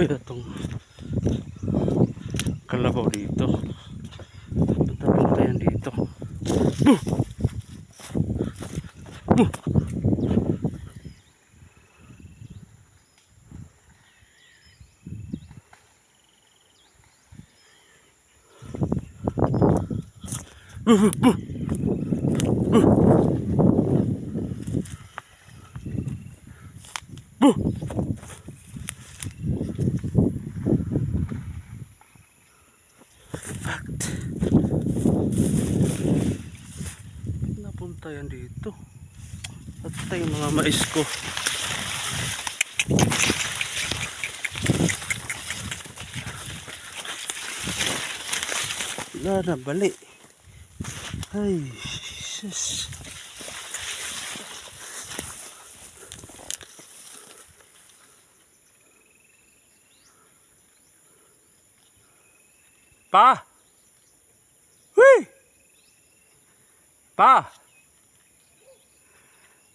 kaya itong kalabaw dito? Punta yan dito. Buh! Buh! Buh! Buh! Buh! Buh! Napunta yan dito. At yung mga mais ko. Wala na, bali. Ay, sis. Pa! Huy! Pa!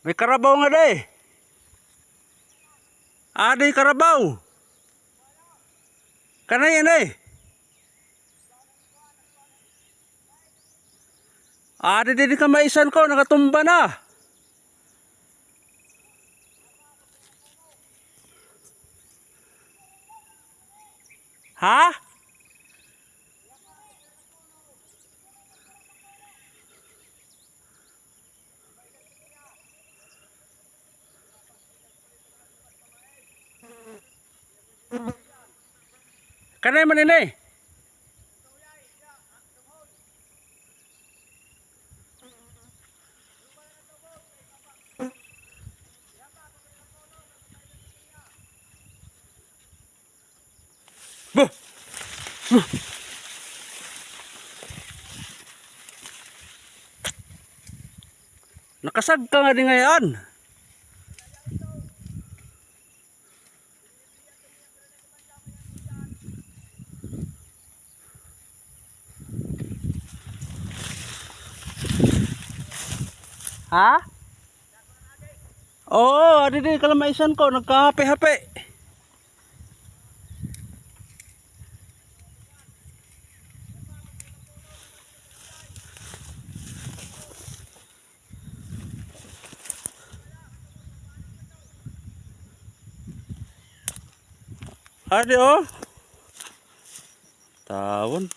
May karabaw nga day. Aday karabaw. Kanay yan eh. Aday din ka maisan ko, nakatumba na. Ha? Kanay man ini. Buh! Buh! Nakasag ka nga din ngayon. Ha? Oo, adi din kalamaisan ko, nagkahape-hape. Adi oh. Tawon.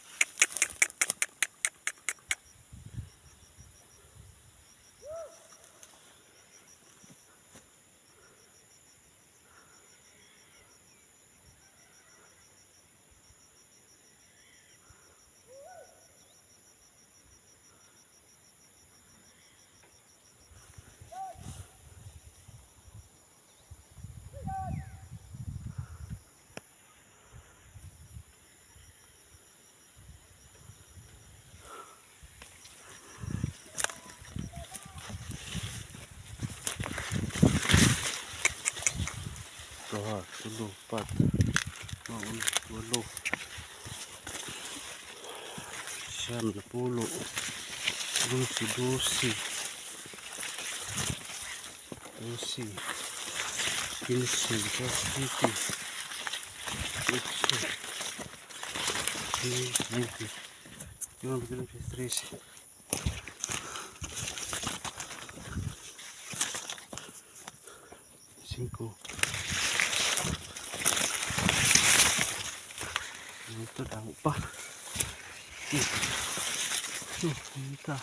Dua, telu, empat, lima, walo, siyam, 10, 11, 12, 15, 16, 17, 18, 19, 13, 5. Ito dami pa. Ito.